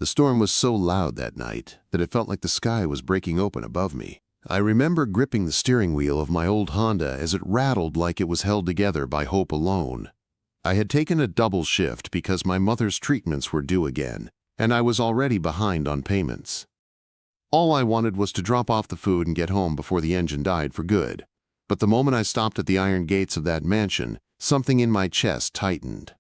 The storm was so loud that night that it felt like the sky was breaking open above me. I remember gripping the steering wheel of my old Honda as it rattled like it was held together by hope alone. I had taken a double shift because my mother's treatments were due again, and I was already behind on payments. All I wanted was to drop off the food and get home before the engine died for good. But the moment I stopped at the iron gates of that mansion, something in my chest tightened.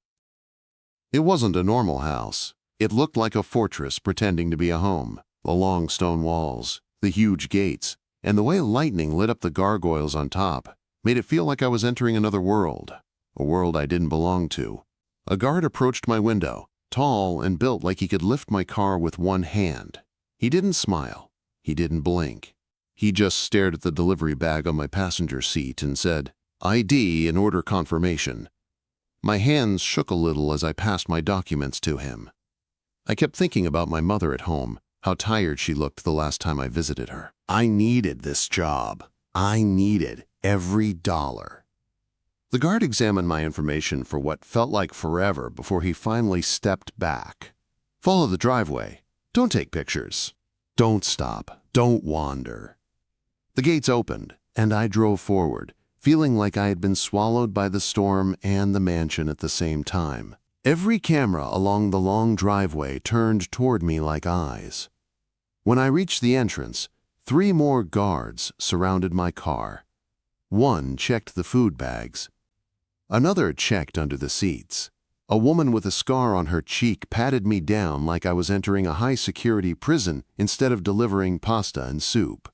It wasn't a normal house. It looked like a fortress pretending to be a home. The long stone walls, the huge gates, and the way lightning lit up the gargoyles on top made it feel like I was entering another world, a world I didn't belong to. A guard approached my window, tall and built like he could lift my car with one hand. He didn't smile. He didn't blink. He just stared at the delivery bag on my passenger seat and said, "ID and order confirmation." My hands shook a little as I passed my documents to him. I kept thinking about my mother at home, how tired she looked the last time I visited her. I needed this job. I needed every dollar. The guard examined my information for what felt like forever before he finally stepped back. "Follow the driveway. Don't take pictures. Don't stop. Don't wander." The gates opened, and I drove forward, feeling like I had been swallowed by the storm and the mansion at the same time. Every camera along the long driveway turned toward me like eyes. When I reached the entrance, 3 more guards surrounded my car. One checked the food bags. Another checked under the seats. A woman with a scar on her cheek patted me down like I was entering a high-security prison instead of delivering pasta and soup.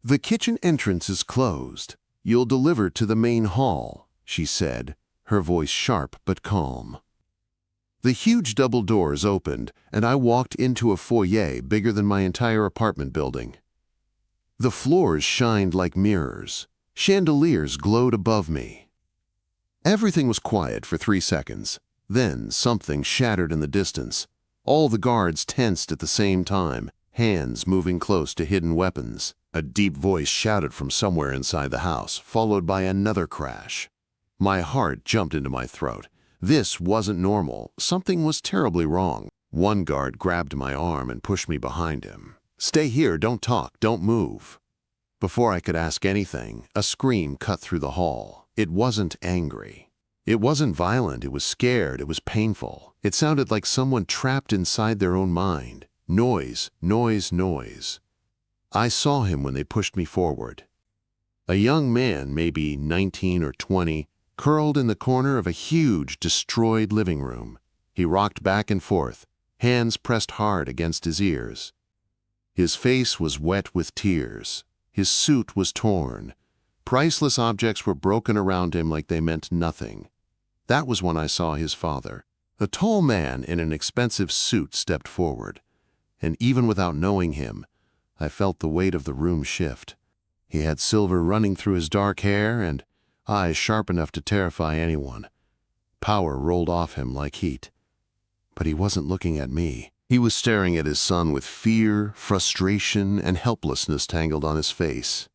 "The kitchen entrance is closed. You'll deliver to the main hall," she said, her voice sharp but calm. The huge double doors opened, and I walked into a foyer bigger than my entire apartment building. The floors shined like mirrors. Chandeliers glowed above me. Everything was quiet for 3 seconds. Then something shattered in the distance. All the guards tensed at the same time, hands moving close to hidden weapons. A deep voice shouted from somewhere inside the house, followed by another crash. My heart jumped into my throat. This wasn't normal. Something was terribly wrong. One guard grabbed my arm and pushed me behind him. "Stay here, don't talk, don't move." Before I could ask anything, a scream cut through the hall. It wasn't angry. It wasn't violent, it was scared, it was painful. It sounded like someone trapped inside their own mind. Noise, noise, noise. I saw him when they pushed me forward. A young man, maybe 19 or 20, curled in the corner of a huge, destroyed living room. He rocked back and forth, hands pressed hard against his ears. His face was wet with tears. His suit was torn. Priceless objects were broken around him like they meant nothing. That was when I saw his father. A tall man in an expensive suit stepped forward, and even without knowing him, I felt the weight of the room shift. He had silver running through his dark hair and eyes sharp enough to terrify anyone. Power rolled off him like heat. But he wasn't looking at me. He was staring at his son with fear, frustration, and helplessness tangled on his face.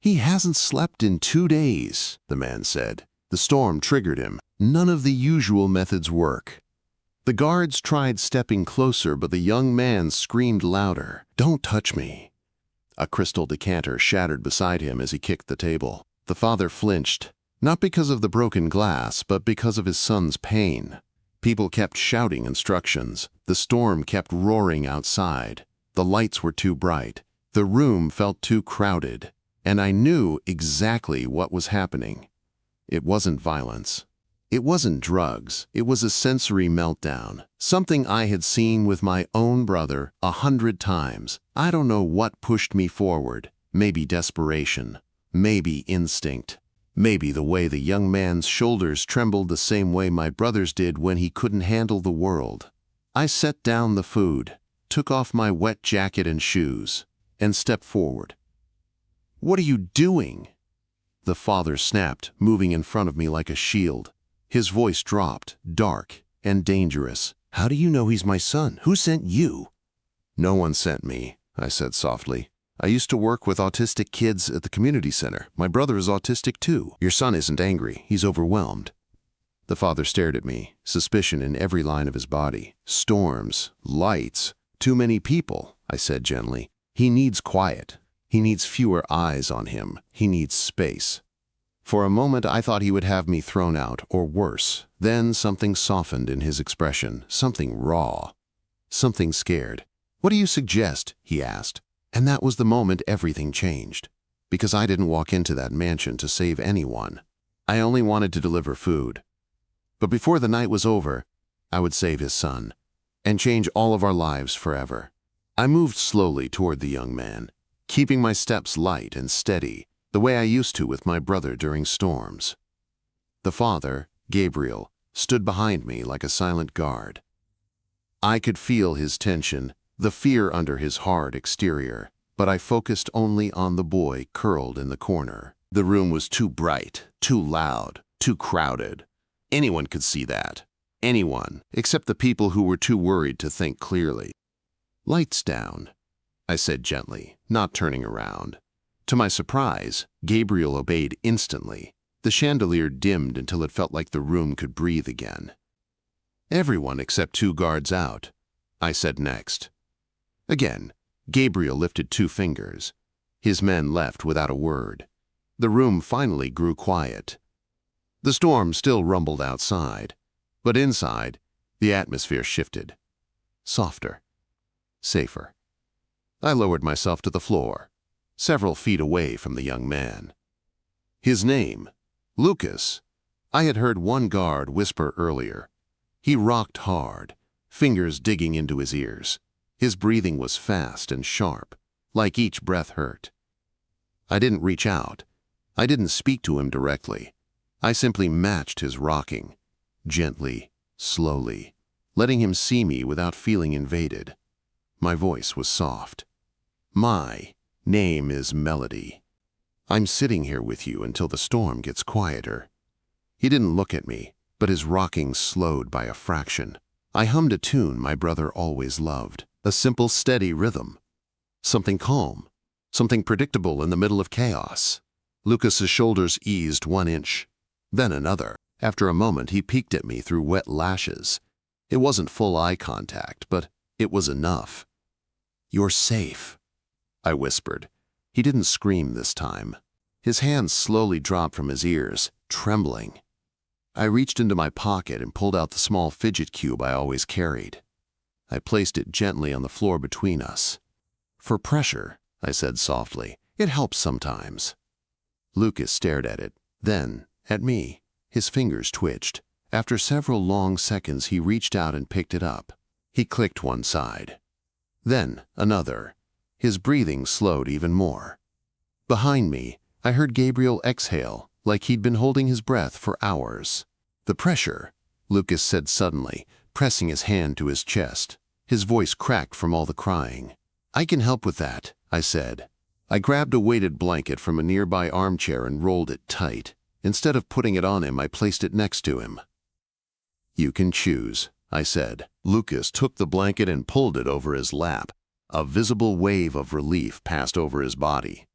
"He hasn't slept in 2 days, the man said. The storm triggered him. None of the usual methods work. The guards tried stepping closer, but the young man screamed louder. "Don't touch me." A crystal decanter shattered beside him as he kicked the table. The father flinched, not because of the broken glass, but because of his son's pain. People kept shouting instructions. The storm kept roaring outside. The lights were too bright. The room felt too crowded. And I knew exactly what was happening. It wasn't violence. It wasn't drugs. It was a sensory meltdown. Something I had seen with my own brother 100 times. I don't know what pushed me forward. Maybe desperation. Maybe instinct. Maybe the way the young man's shoulders trembled the same way my brother's did when he couldn't handle the world. I set down the food, took off my wet jacket and shoes, and stepped forward. "What are you doing?" The father snapped, moving in front of me like a shield. His voice dropped, dark and dangerous. "How do you know he's my son? Who sent you?" "No one sent me," I said softly. "I used to work with autistic kids at the community center. My brother is autistic too. Your son isn't angry. He's overwhelmed." The father stared at me, suspicion in every line of his body. Storms, lights, too many people, I said gently. He needs quiet. He needs fewer eyes on him. He needs space. For a moment I thought he would have me thrown out, or worse. Then something softened in his expression, something raw, something scared. "What do you suggest?" he asked. And that was the moment everything changed. Because I didn't walk into that mansion to save anyone. I only wanted to deliver food. But before the night was over, I would save his son, and change all of our lives forever. I moved slowly toward the young man, keeping my steps light and steady, the way I used to with my brother during storms. The father, Gabriel, stood behind me like a silent guard. I could feel his tension, the fear under his hard exterior, but I focused only on the boy curled in the corner. The room was too bright, too loud, too crowded. Anyone could see that. Anyone, except the people who were too worried to think clearly. "Lights down," I said gently, not turning around. To my surprise, Gabriel obeyed instantly. The chandelier dimmed until it felt like the room could breathe again. "Everyone except 2 guards out," I said next. Again, Gabriel lifted 2 fingers. His men left without a word. The room finally grew quiet. The storm still rumbled outside, but inside, the atmosphere shifted. Softer. Safer. I lowered myself to the floor, several feet away from the young man. His name, Lucas. I had heard one guard whisper earlier. He rocked hard, fingers digging into his ears. His breathing was fast and sharp, like each breath hurt. I didn't reach out. I didn't speak to him directly. I simply matched his rocking, gently, slowly, letting him see me without feeling invaded. My voice was soft. "My name is Melody. I'm sitting here with you until the storm gets quieter." He didn't look at me, but his rocking slowed by a fraction. I hummed a tune my brother always loved, a simple, steady rhythm. Something calm, something predictable in the middle of chaos. Lucas's shoulders eased 1 inch, then another. After a moment, he peeked at me through wet lashes. It wasn't full eye contact, but it was enough. "You're safe," I whispered. He didn't scream this time. His hands slowly dropped from his ears, trembling. I reached into my pocket and pulled out the small fidget cube I always carried. I placed it gently on the floor between us. "For pressure," I said softly. "It helps sometimes." Lucas stared at it, then at me. His fingers twitched. After several long seconds, he reached out and picked it up. He clicked one side. Then another. His breathing slowed even more. Behind me, I heard Gabriel exhale, like he'd been holding his breath for hours. "The pressure," Lucas said suddenly, pressing his hand to his chest. His voice cracked from all the crying. "I can help with that," I said. I grabbed a weighted blanket from a nearby armchair and rolled it tight. Instead of putting it on him, I placed it next to him. "You can choose," I said. Lucas took the blanket and pulled it over his lap. A visible wave of relief passed over his body.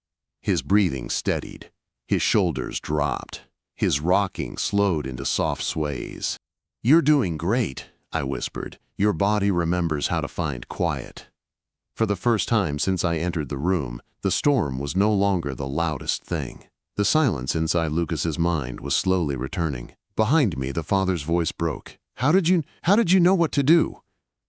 His breathing steadied. His shoulders dropped. His rocking slowed into soft sways. "You're doing great," I whispered. "Your body remembers how to find quiet." For the first time since I entered the room, the storm was no longer the loudest thing. The silence inside Lucas's mind was slowly returning. Behind me, the father's voice broke. How did you know what to do?"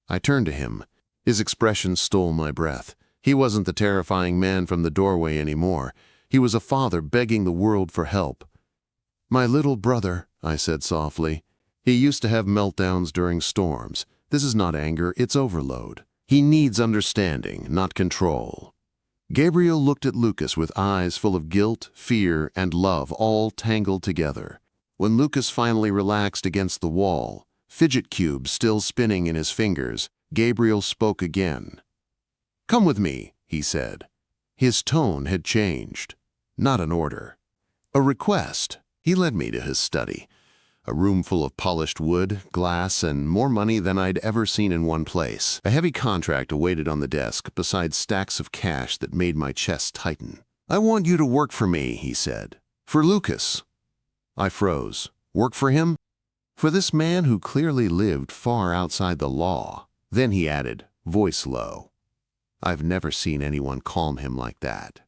I turned to him. His expression stole my breath. He wasn't the terrifying man from the doorway anymore. He was a father begging the world for help. "My little brother," I said softly. "He used to have meltdowns during storms. This is not anger, it's overload. He needs understanding, not control." Gabriel looked at Lucas with eyes full of guilt, fear, and love all tangled together. When Lucas finally relaxed against the wall, fidget cube still spinning in his fingers, Gabriel spoke again. "Come with me," he said. His tone had changed. Not an order. A request. He led me to his study. A room full of polished wood, glass, and more money than I'd ever seen in one place. A heavy contract awaited on the desk, beside stacks of cash that made my chest tighten. "I want you to work for me," he said. "For Lucas." I froze. "Work for him?" For this man who clearly lived far outside the law. Then he added, voice low, I've never seen anyone calm him like that.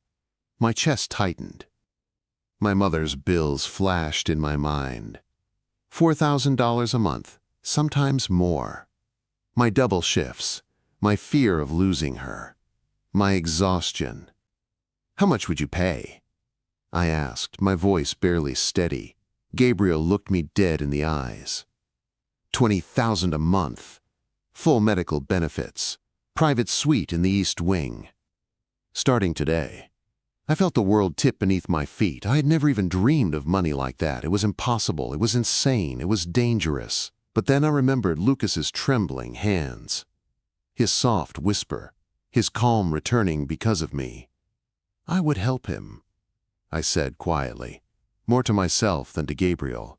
My chest tightened. My mother's bills flashed in my mind. $4,000 a month, sometimes more. My double shifts, my fear of losing her, my exhaustion. How much would you pay? I asked, my voice barely steady. Gabriel looked me dead in the eyes. $20,000 a month. Full medical benefits. Private suite in the East Wing. Starting today. I felt the world tip beneath my feet. I had never even dreamed of money like that. It was impossible. It was insane. It was dangerous. But then I remembered Lucas's trembling hands. His soft whisper. His calm returning because of me. I would help him, I said quietly, more to myself than to Gabriel.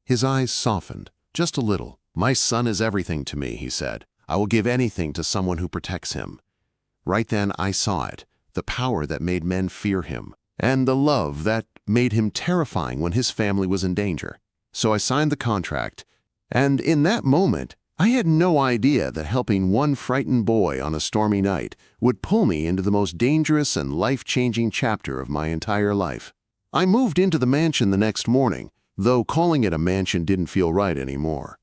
His eyes softened, just a little. My son is everything to me, he said. I will give anything to someone who protects him. Right then I saw it, the power that made men fear him, and the love that made him terrifying when his family was in danger. So I signed the contract, and in that moment, I had no idea that helping one frightened boy on a stormy night would pull me into the most dangerous and life-changing chapter of my entire life. I moved into the mansion the next morning, though calling it a mansion didn't feel right anymore.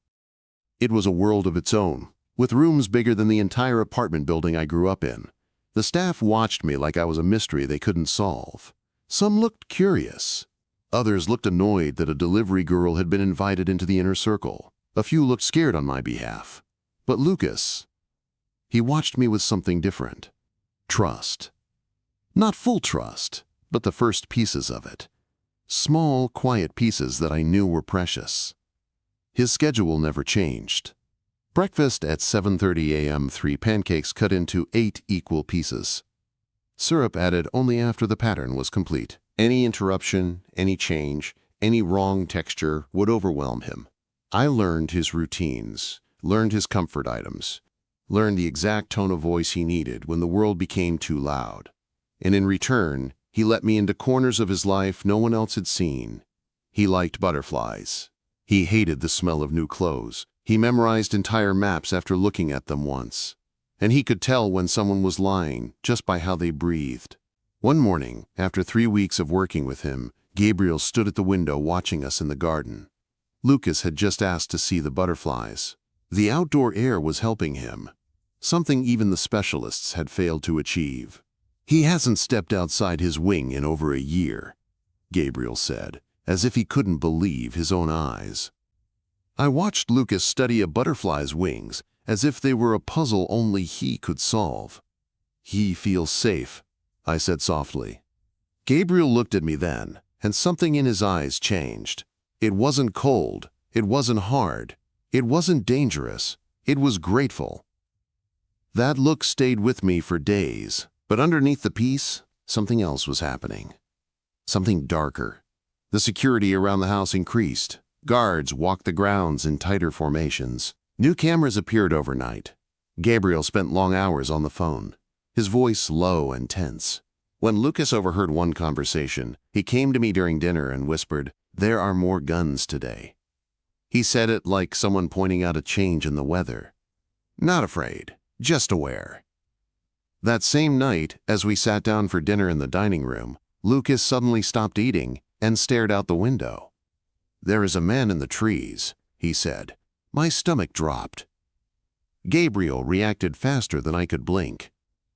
It was a world of its own, with rooms bigger than the entire apartment building I grew up in. The staff watched me like I was a mystery they couldn't solve. Some looked curious. Others looked annoyed that a delivery girl had been invited into the inner circle. A few looked scared on my behalf. But Lucas, he watched me with something different. Trust. Not full trust, but the first pieces of it. Small, quiet pieces that I knew were precious. His schedule never changed. Breakfast at 7:30 a.m., 3 pancakes cut into 8 equal pieces. Syrup added only after the pattern was complete. Any interruption, any change, any wrong texture would overwhelm him. I learned his routines, learned his comfort items, learned the exact tone of voice he needed when the world became too loud. And in return, he let me into corners of his life no one else had seen. He liked butterflies. He hated the smell of new clothes. He memorized entire maps after looking at them once. And he could tell when someone was lying just by how they breathed. One morning, after 3 weeks of working with him, Gabriel stood at the window watching us in the garden. Lucas had just asked to see the butterflies. The outdoor air was helping him, something even the specialists had failed to achieve. He hasn't stepped outside his wing in over a year, Gabriel said, as if he couldn't believe his own eyes. I watched Lucas study a butterfly's wings as if they were a puzzle only he could solve. He feels safe, I said softly. Gabriel looked at me then, and something in his eyes changed. It wasn't cold, it wasn't hard, it wasn't dangerous, it was grateful. That look stayed with me for days, but underneath the peace, something else was happening. Something darker. The security around the house increased. Guards walked the grounds in tighter formations. New cameras appeared overnight. Gabriel spent long hours on the phone, his voice low and tense. When Lucas overheard one conversation, he came to me during dinner and whispered, "There are more guns today." He said it like someone pointing out a change in the weather. Not afraid, just aware. That same night, as we sat down for dinner in the dining room, Lucas suddenly stopped eating and stared out the window. "There is a man in the trees," he said. My stomach dropped. Gabriel reacted faster than I could blink.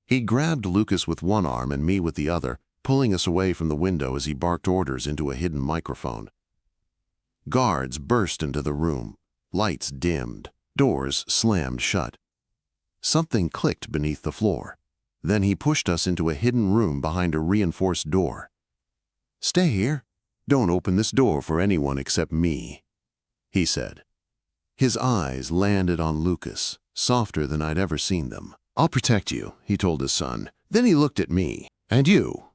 He grabbed Lucas with one arm and me with the other, pulling us away from the window as he barked orders into a hidden microphone. Guards burst into the room. Lights dimmed. Doors slammed shut. Something clicked beneath the floor. Then he pushed us into a hidden room behind a reinforced door. "Stay here. Don't open this door for anyone except me," he said. His eyes landed on Lucas, softer than I'd ever seen them. "I'll protect you," he told his son. Then he looked at me. "And you?"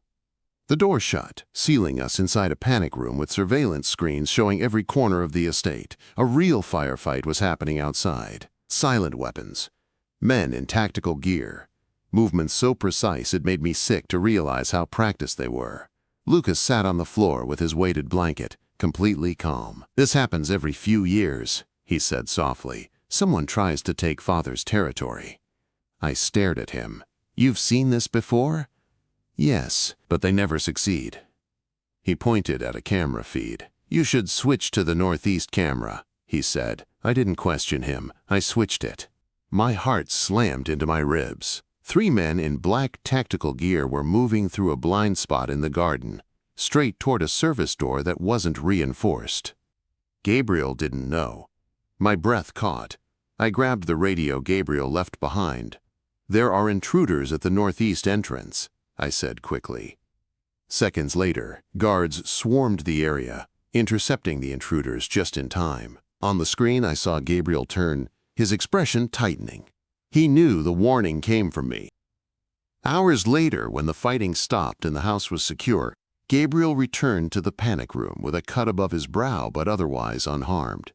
The door shut, sealing us inside a panic room with surveillance screens showing every corner of the estate. A real firefight was happening outside. Silent weapons. Men in tactical gear. Movements so precise it made me sick to realize how practiced they were. Lucas sat on the floor with his weighted blanket, completely calm. "This happens every few years," he said softly. "Someone tries to take Father's territory." I stared at him. "You've seen this before?" "Yes, but they never succeed." He pointed at a camera feed. "You should switch to the northeast camera," he said. I didn't question him. I switched it. My heart slammed into my ribs. 3 men in black tactical gear were moving through a blind spot in the garden, straight toward a service door that wasn't reinforced. Gabriel didn't know. My breath caught. I grabbed the radio Gabriel left behind. "There are intruders at the northeast entrance," I said quickly. Seconds later, guards swarmed the area, intercepting the intruders just in time. On the screen, I saw Gabriel turn, his expression tightening. He knew the warning came from me. Hours later, when the fighting stopped and the house was secure, Gabriel returned to the panic room with a cut above his brow but otherwise unharmed.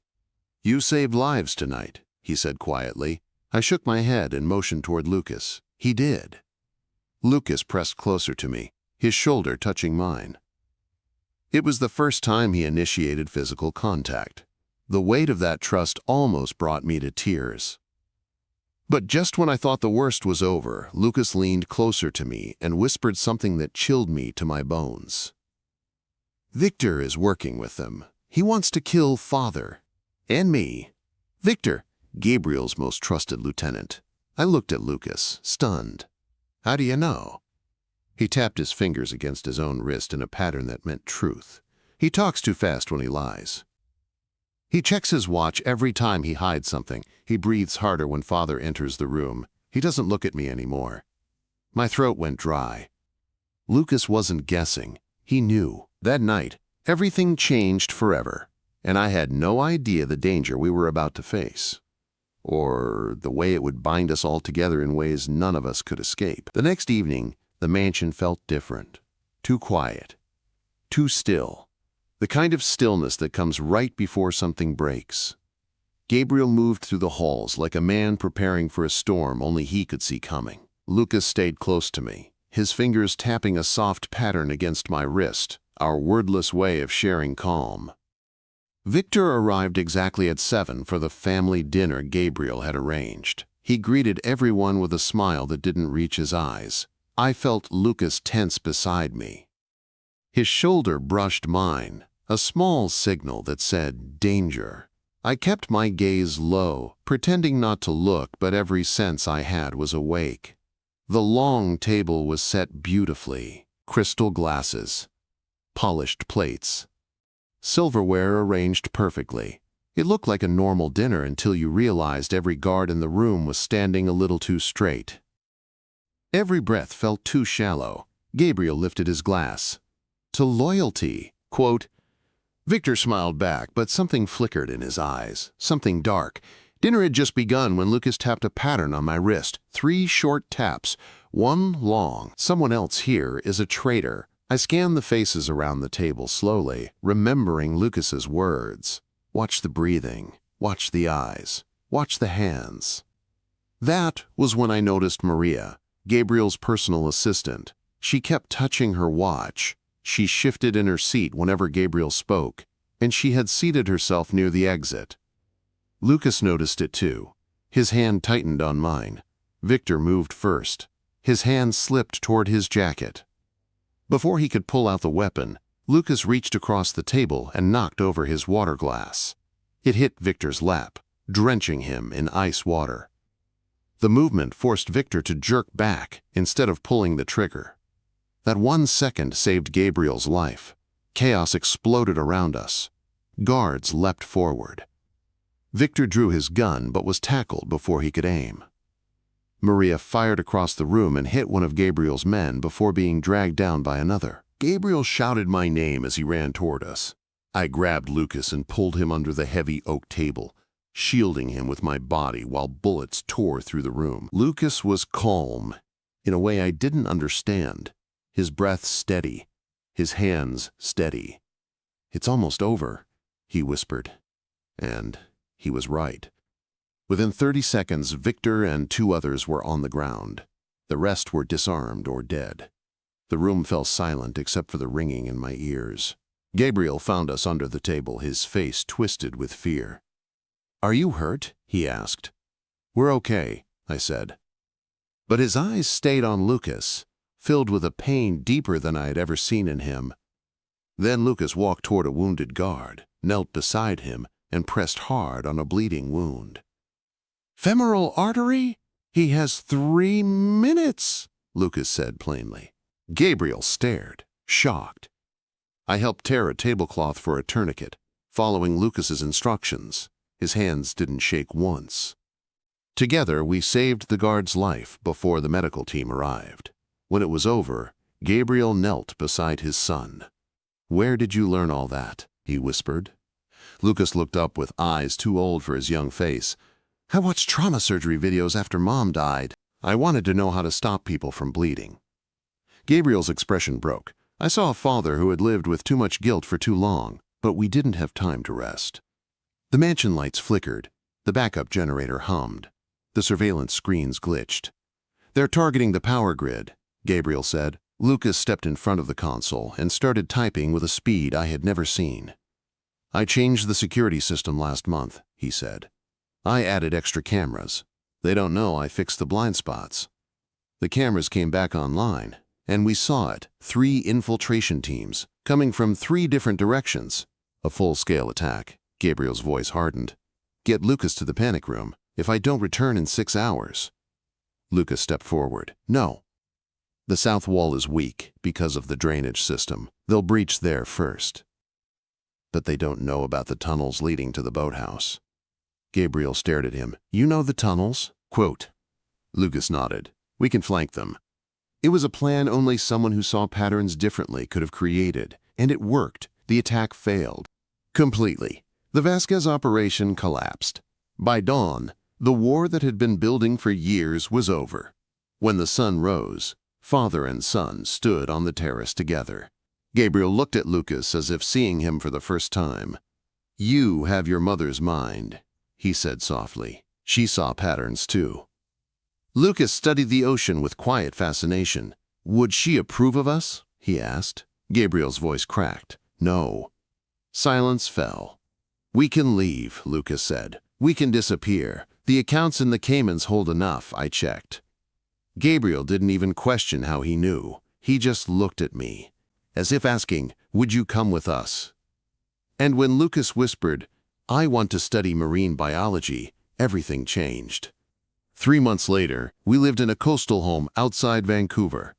"You saved lives tonight," he said quietly. I shook my head and motioned toward Lucas. He did. Lucas pressed closer to me, his shoulder touching mine. It was the first time he initiated physical contact. The weight of that trust almost brought me to tears. But just when I thought the worst was over, Lucas leaned closer to me and whispered something that chilled me to my bones. "Victor is working with them. He wants to kill Father. And me." "Victor, Gabriel's most trusted lieutenant." I looked at Lucas, stunned. "How do you know?" He tapped his fingers against his own wrist in a pattern that meant truth. "He talks too fast when he lies. He checks his watch every time he hides something. He breathes harder when Father enters the room. He doesn't look at me anymore." My throat went dry. Lucas wasn't guessing. He knew. That night, everything changed forever, and I had no idea the danger we were about to face, or the way it would bind us all together in ways none of us could escape. The next evening, the mansion felt different. Too quiet. Too still. The kind of stillness that comes right before something breaks. Gabriel moved through the halls like a man preparing for a storm only he could see coming. Lucas stayed close to me, his fingers tapping a soft pattern against my wrist, our wordless way of sharing calm. Victor arrived exactly at 7 for the family dinner Gabriel had arranged. He greeted everyone with a smile that didn't reach his eyes. I felt Lucas tense beside me. His shoulder brushed mine, a small signal that said, "Danger." I kept my gaze low, pretending not to look, but every sense I had was awake. The long table was set beautifully. Crystal glasses, polished plates, silverware arranged perfectly. It looked like a normal dinner until you realized every guard in the room was standing a little too straight. Every breath felt too shallow. Gabriel lifted his glass. "To loyalty," quote. Victor smiled back, but something flickered in his eyes, something dark. Dinner had just begun when Lucas tapped a pattern on my wrist. 3 short taps, 1 long. "Someone else here is a traitor." I scanned the faces around the table slowly, remembering Lucas's words. Watch the breathing, watch the eyes, watch the hands. That was when I noticed Maria, Gabriel's personal assistant. She kept touching her watch. She shifted in her seat whenever Gabriel spoke, and she had seated herself near the exit. Lucas noticed it too. His hand tightened on mine. Victor moved first. His hand slipped toward his jacket. Before he could pull out the weapon, Lucas reached across the table and knocked over his water glass. It hit Victor's lap, drenching him in ice water. The movement forced Victor to jerk back instead of pulling the trigger. That 1 second saved Gabriel's life. Chaos exploded around us. Guards leapt forward. Victor drew his gun but was tackled before he could aim. Maria fired across the room and hit one of Gabriel's men before being dragged down by another. Gabriel shouted my name as he ran toward us. I grabbed Lucas and pulled him under the heavy oak table, shielding him with my body while bullets tore through the room. Lucas was calm, in a way I didn't understand. His breath steady, his hands steady. "It's almost over," he whispered. And he was right. Within 30 seconds, Victor and 2 others were on the ground. The rest were disarmed or dead. The room fell silent except for the ringing in my ears. Gabriel found us under the table, his face twisted with fear. "Are you hurt?" he asked. "We're okay," I said. But his eyes stayed on Lucas, filled with a pain deeper than I had ever seen in him. Then Lucas walked toward a wounded guard, knelt beside him, and pressed hard on a bleeding wound. "Femoral artery? He has 3 minutes," Lucas said plainly. Gabriel stared, shocked. I helped tear a tablecloth for a tourniquet, following Lucas's instructions. His hands didn't shake once. Together, we saved the guard's life before the medical team arrived. When it was over, Gabriel knelt beside his son. "Where did you learn all that?" he whispered. Lucas looked up with eyes too old for his young face. "I watched trauma surgery videos after Mom died. I wanted to know how to stop people from bleeding." Gabriel's expression broke. I saw a father who had lived with too much guilt for too long, but we didn't have time to rest. The mansion lights flickered. The backup generator hummed. The surveillance screens glitched. "They're targeting the power grid," Gabriel said. Lucas stepped in front of the console and started typing with a speed I had never seen. "I changed the security system last month," he said. "I added extra cameras. They don't know I fixed the blind spots." The cameras came back online, and we saw it, 3 infiltration teams, coming from 3 different directions. A full-scale attack. Gabriel's voice hardened. "Get Lucas to the panic room. If I don't return in 6 hours." Lucas stepped forward. "No. The south wall is weak because of the drainage system. They'll breach there first." "But they don't know about the tunnels leading to the boathouse." Gabriel stared at him. "You know the tunnels?" Quote. Lucas nodded. "We can flank them." It was a plan only someone who saw patterns differently could have created, and it worked. The attack failed. Completely. The Vasquez operation collapsed. By dawn, the war that had been building for years was over. When the sun rose, father and son stood on the terrace together. Gabriel looked at Lucas as if seeing him for the first time. "You have your mother's mind," he said softly. "She saw patterns too." Lucas studied the ocean with quiet fascination. "Would she approve of us?" he asked. Gabriel's voice cracked. "No." Silence fell. "We can leave," Lucas said. "We can disappear. The accounts in the Caymans hold enough, I checked." Gabriel didn't even question how he knew. He just looked at me, as if asking, "Would you come with us?" And when Lucas whispered, "I want to study marine biology," everything changed. 3 months later, we lived in a coastal home outside Vancouver.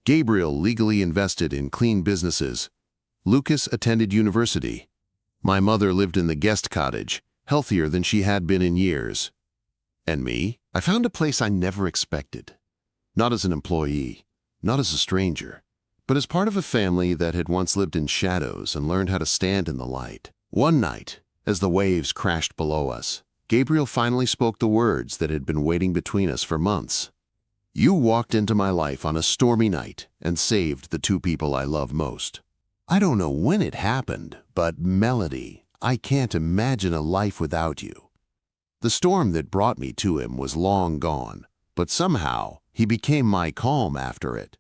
Gabriel legally invested in clean businesses. Lucas attended university. My mother lived in the guest cottage, healthier than she had been in years. And me? I found a place I never expected. Not as an employee, not as a stranger, but as part of a family that had once lived in shadows and learned how to stand in the light. One night, as the waves crashed below us, Gabriel finally spoke the words that had been waiting between us for months. "You walked into my life on a stormy night and saved the 2 people I love most." I don't know when it happened, but Melody, I can't imagine a life without you. The storm that brought me to him was long gone, but somehow he became my calm after it.